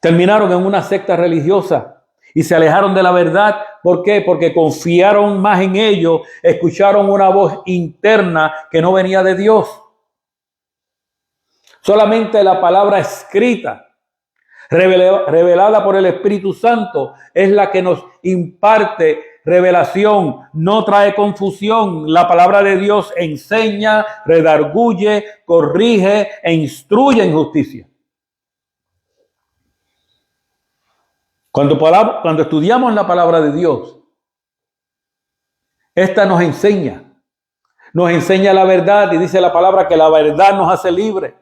terminaron en una secta religiosa y se alejaron de la verdad. ¿Por qué? Porque confiaron más en ellos, escucharon una voz interna que no venía de Dios. Solamente la palabra escrita, revelada por el Espíritu Santo, es la que nos imparte revelación, no trae confusión. La palabra de Dios enseña, redarguye, corrige e instruye en justicia. Cuando estudiamos la palabra de Dios, esta nos enseña, nos enseña la verdad y dice la palabra que la verdad nos hace libres,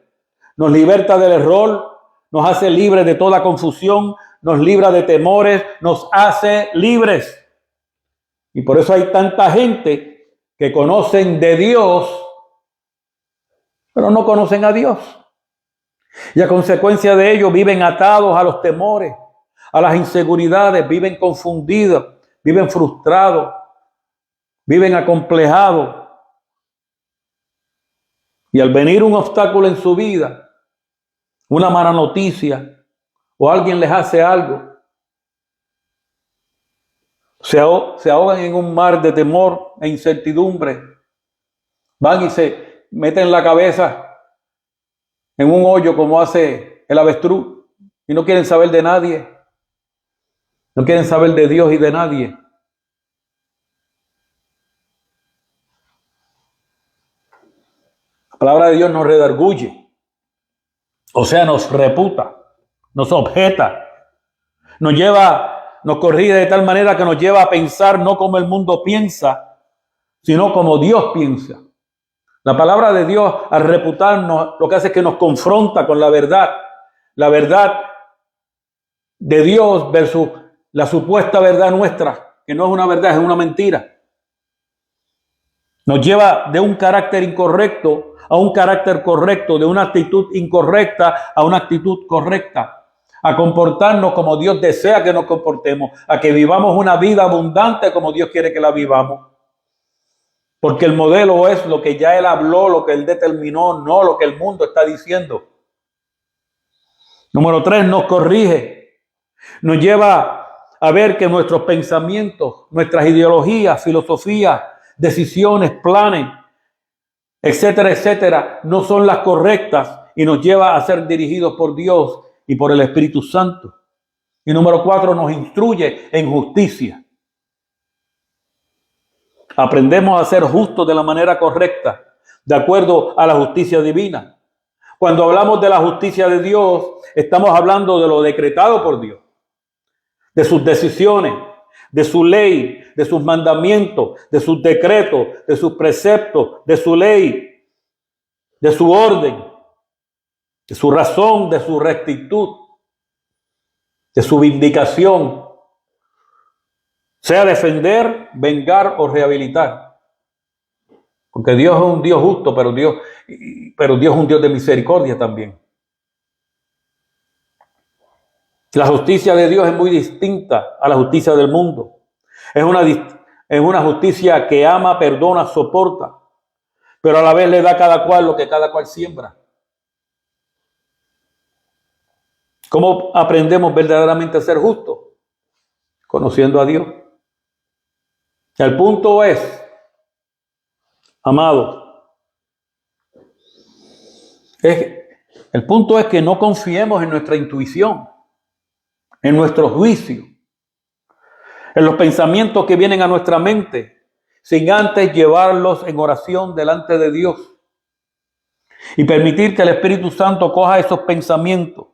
nos liberta del error, nos hace libres de toda confusión, nos libra de temores, nos hace libres. Y por eso hay tanta gente que conocen de Dios, pero no conocen a Dios. Y a consecuencia de ello viven atados a los temores, a las inseguridades, viven confundidos, viven frustrados, viven acomplejados. Y al venir un obstáculo en su vida, una mala noticia, o alguien les hace algo, se ahogan en un mar de temor e incertidumbre. Van y se meten la cabeza en un hoyo como hace el avestruz y no quieren saber de nadie. No quieren saber de Dios y de nadie. La palabra de Dios nos redarguye, o sea, nos reputa, nos objeta, nos corrige de tal manera que nos lleva a pensar no como el mundo piensa, sino como Dios piensa. La palabra de Dios, al reputarnos, lo que hace es que nos confronta con la verdad de Dios versus la supuesta verdad nuestra, que no es una verdad, es una mentira. Nos lleva de un carácter incorrecto a un carácter correcto, de una actitud incorrecta a una actitud correcta, a comportarnos como Dios desea que nos comportemos, a que vivamos una vida abundante como Dios quiere que la vivamos. Porque el modelo es lo que ya Él habló, lo que Él determinó, no lo que el mundo está diciendo. Número 3, nos corrige, nos lleva a ver que nuestros pensamientos, nuestras ideologías, filosofías, decisiones, planes, etcétera, etcétera, no son las correctas y nos lleva a ser dirigidos por Dios y por el Espíritu Santo. Y número 4, nos instruye en justicia. Aprendemos a ser justos de la manera correcta, de acuerdo a la justicia divina. Cuando hablamos de la justicia de Dios, estamos hablando de lo decretado por Dios, de sus decisiones, de su ley, de sus mandamientos, de sus decretos, de sus preceptos, de su ley, de su orden, de su razón, de su rectitud, de su vindicación, sea defender, vengar o rehabilitar. Porque Dios es un Dios justo, pero Dios es un Dios de misericordia también. La justicia de Dios es muy distinta a la justicia del mundo. Es una justicia que ama, perdona, soporta, pero a la vez le da a cada cual lo que cada cual siembra. ¿Cómo aprendemos verdaderamente a ser justos? Conociendo a Dios. El punto es, amado, el punto es que no confiemos en nuestra intuición, en nuestro juicio, en los pensamientos que vienen a nuestra mente, sin antes llevarlos en oración delante de Dios y permitir que el Espíritu Santo coja esos pensamientos,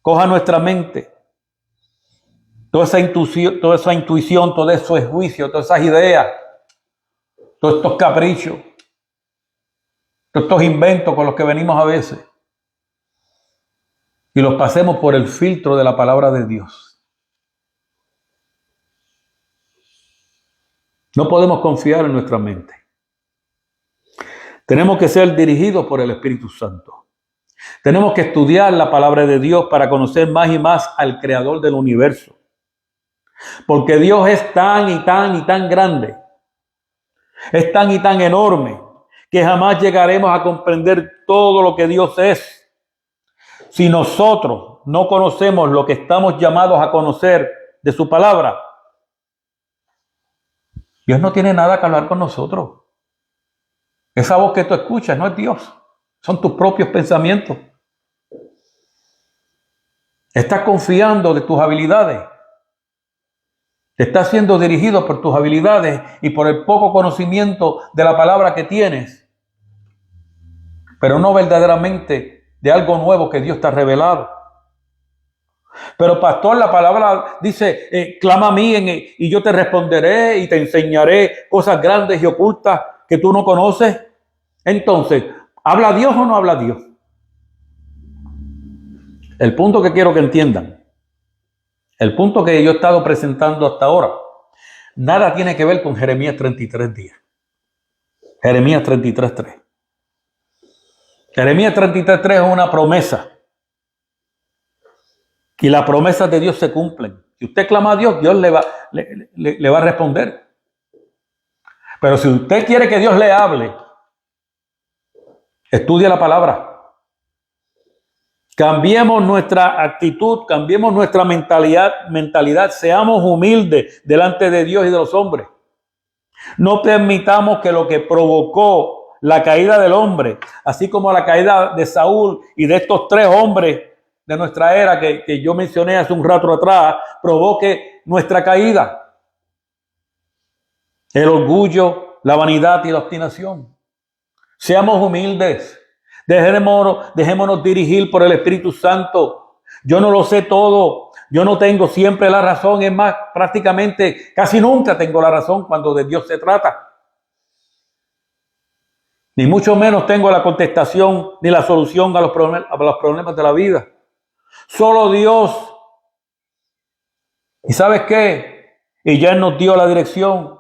coja nuestra mente, toda esa intuición, todo eso es juicio, todas esas ideas, todos estos caprichos, todos estos inventos con los que venimos a veces, y los pasemos por el filtro de la palabra de Dios. No podemos confiar en nuestra mente. Tenemos que ser dirigidos por el Espíritu Santo. Tenemos que estudiar la palabra de Dios para conocer más y más al Creador del universo. Porque Dios es tan y tan y tan grande, es tan y tan enorme, que jamás llegaremos a comprender todo lo que Dios es. Si nosotros no conocemos lo que estamos llamados a conocer de su palabra, Dios no tiene nada que hablar con nosotros. Esa voz que tú escuchas no es Dios, son tus propios pensamientos. Estás confiando de tus habilidades. Te estás siendo dirigido por tus habilidades y por el poco conocimiento de la palabra que tienes, pero no verdaderamente de algo nuevo que Dios te ha revelado. Pero pastor, la palabra dice, clama a mí y yo te responderé y te enseñaré cosas grandes y ocultas que tú no conoces? Entonces, ¿habla Dios o no habla Dios? El punto que quiero que entiendan, el punto que yo he estado presentando hasta ahora, nada tiene que ver con Jeremías 33 días. Jeremías 33:3. Jeremías 33:3 es una promesa. Y las promesas de Dios se cumplen. Si usted clama a Dios, Dios le va a responder. Pero si usted quiere que Dios le hable, estudie la palabra. Cambiemos nuestra actitud, cambiemos nuestra mentalidad, seamos humildes delante de Dios y de los hombres. No permitamos que lo que provocó la caída del hombre, así como la caída de Saúl y de estos 3 hombres de nuestra era que yo mencioné hace un rato atrás, provoque nuestra caída. El orgullo, la vanidad y la obstinación. Seamos humildes. Dejémonos dirigir por el Espíritu Santo. Yo no lo sé todo. Yo no tengo siempre la razón. Es más, prácticamente casi nunca tengo la razón cuando de Dios se trata. Ni mucho menos tengo la contestación ni la solución a los problemas de la vida. Solo Dios. ¿Y sabes qué? Y ya Él nos dio la dirección.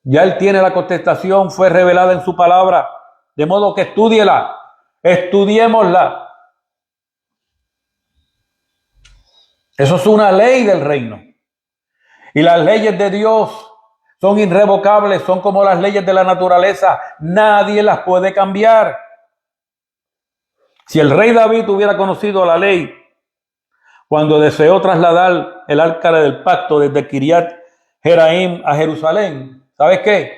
Ya Él tiene la contestación. Fue revelada en su palabra. De modo que estúdiela. Estudiémosla. Eso es una ley del reino. Y las leyes de Dios son irrevocables, son como las leyes de la naturaleza. Nadie las puede cambiar. Si el rey David hubiera conocido la ley cuando deseó trasladar el arca del pacto desde Kiriat Jeraim a Jerusalén, ¿sabes qué?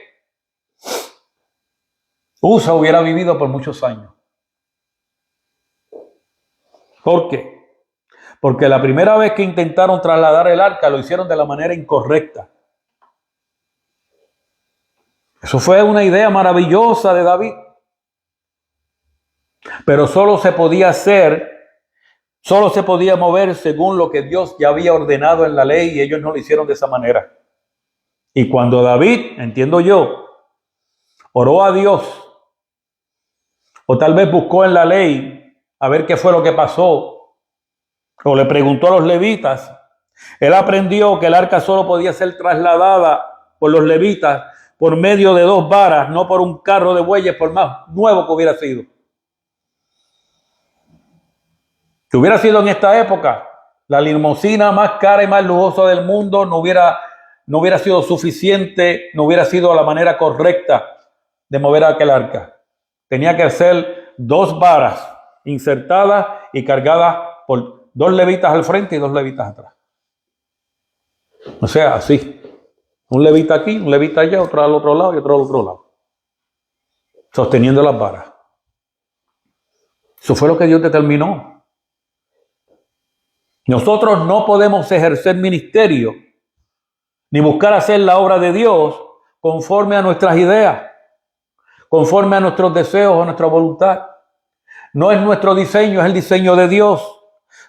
Usa hubiera vivido por muchos años. ¿Por qué? Porque la primera vez que intentaron trasladar el arca lo hicieron de la manera incorrecta. Eso fue una idea maravillosa de David. Pero solo se podía mover según lo que Dios ya había ordenado en la ley y ellos no lo hicieron de esa manera. Y cuando David, entiendo yo, oró a Dios, o tal vez buscó en la ley a ver qué fue lo que pasó, o le preguntó a los levitas, él aprendió que el arca solo podía ser trasladada por los levitas por medio de 2 varas, no por un carro de bueyes, por más nuevo que hubiera sido. Si hubiera sido en esta época, la limusina más cara y más lujosa del mundo no hubiera sido suficiente, no hubiera sido la manera correcta de mover aquel arca. Tenía que ser 2 varas insertadas y cargadas por 2 levitas al frente y 2 levitas atrás. O sea, así. Un levita aquí, un levita allá, otro al otro lado y otro al otro lado. Sosteniendo las varas. Eso fue lo que Dios determinó. Nosotros no podemos ejercer ministerio ni buscar hacer la obra de Dios conforme a nuestras ideas, conforme a nuestros deseos o nuestra voluntad. No es nuestro diseño, es el diseño de Dios.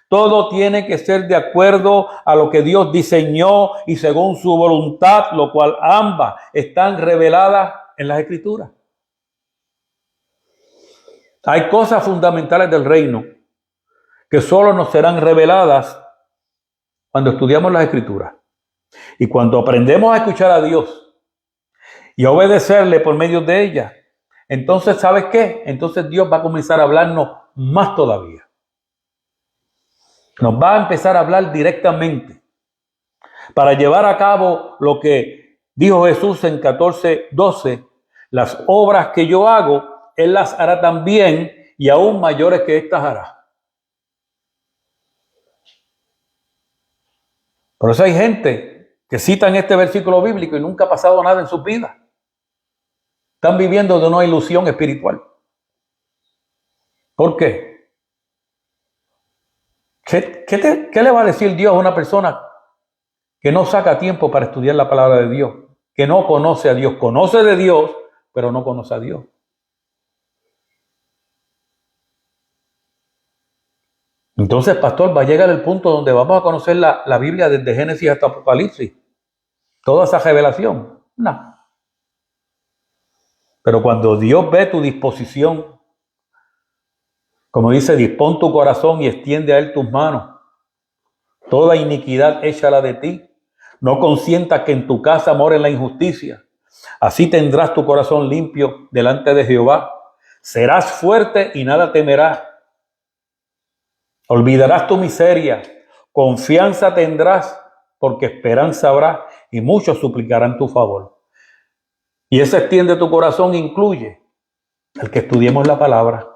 Todo tiene que ser de acuerdo a lo que Dios diseñó y según su voluntad, lo cual ambas están reveladas en las Escrituras. Hay cosas fundamentales del reino que solo nos serán reveladas cuando estudiamos las Escrituras. Y cuando aprendemos a escuchar a Dios y a obedecerle por medio de ellas, entonces, ¿sabes qué? Entonces Dios va a comenzar a hablarnos más todavía. Nos va a empezar a hablar directamente para llevar a cabo lo que dijo Jesús en 14:12. Las obras que yo hago, Él las hará también y aún mayores que estas hará. Por eso hay gente que citan este versículo bíblico y nunca ha pasado nada en sus vidas. Están viviendo de una ilusión espiritual. ¿Por qué? ¿Qué le va a decir Dios a una persona que no saca tiempo para estudiar la palabra de Dios? Que no conoce a Dios. Conoce de Dios, pero no conoce a Dios. Entonces, pastor, va a llegar el punto donde vamos a conocer la Biblia desde Génesis hasta Apocalipsis. Toda esa revelación. No. Pero cuando Dios ve tu disposición, como dice, dispón tu corazón y extiende a Él tus manos. Toda iniquidad échala de ti. No consientas que en tu casa more la injusticia. Así tendrás tu corazón limpio delante de Jehová. Serás fuerte y nada temerás. Olvidarás tu miseria. Confianza tendrás, porque esperanza habrá, y muchos suplicarán tu favor. Y ese extiende tu corazón incluye el que estudiemos la palabra,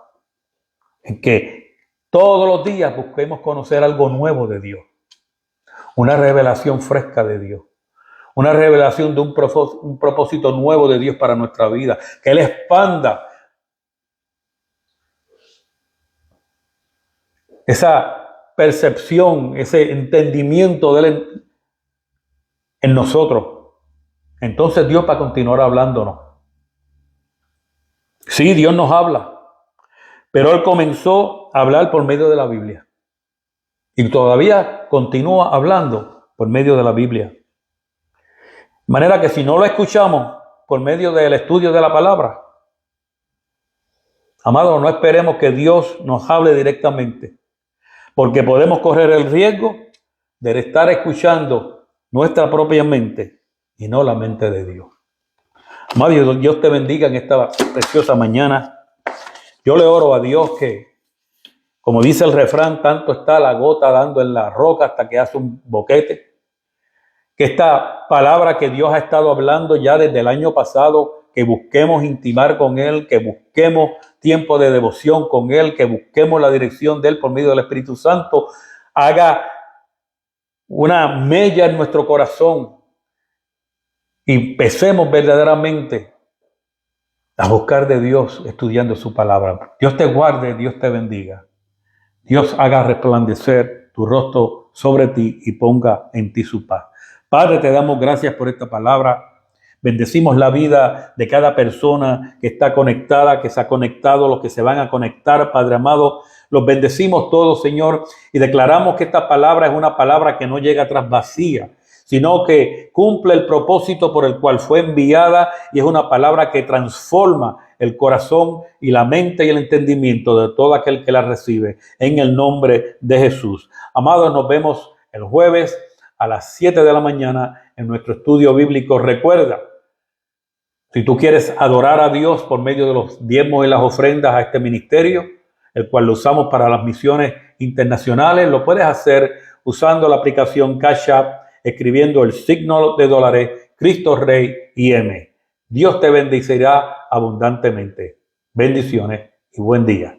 en que todos los días busquemos conocer algo nuevo de Dios, una revelación fresca de Dios, una revelación de un propósito nuevo de Dios para nuestra vida, que Él expanda esa percepción, ese entendimiento de Él en nosotros. Entonces Dios va a continuar hablándonos. Sí, Dios nos habla, pero Él comenzó a hablar por medio de la Biblia. Y todavía continúa hablando por medio de la Biblia. De manera que si no lo escuchamos por medio del estudio de la palabra, amados, no esperemos que Dios nos hable directamente, porque podemos correr el riesgo de estar escuchando nuestra propia mente y no la mente de Dios. Amado, Dios te bendiga en esta preciosa mañana. Yo le oro a Dios que, como dice el refrán, tanto está la gota dando en la roca hasta que hace un boquete. Que esta palabra que Dios ha estado hablando ya desde el año pasado, que busquemos intimar con Él, que busquemos tiempo de devoción con Él, que busquemos la dirección de Él por medio del Espíritu Santo, haga una mella en nuestro corazón y empecemos verdaderamente a buscar de Dios estudiando su palabra. Dios te guarde, Dios te bendiga. Dios haga resplandecer tu rostro sobre ti y ponga en ti su paz. Padre, te damos gracias por esta palabra. Bendecimos la vida de cada persona que está conectada, que se ha conectado, los que se van a conectar, Padre amado. Los bendecimos todos, Señor, y declaramos que esta palabra es una palabra que no llega atrás vacía, sino que cumple el propósito por el cual fue enviada, y es una palabra que transforma el corazón y la mente y el entendimiento de todo aquel que la recibe, en el nombre de Jesús. Amados, nos vemos el jueves a las 7 de la mañana en nuestro estudio bíblico. Recuerda, si tú quieres adorar a Dios por medio de los diezmos y las ofrendas a este ministerio, el cual lo usamos para las misiones internacionales, lo puedes hacer usando la aplicación Cash App, escribiendo el signo de dólares, Cristo Rey IM. Dios te bendecirá abundantemente. Bendiciones y buen día.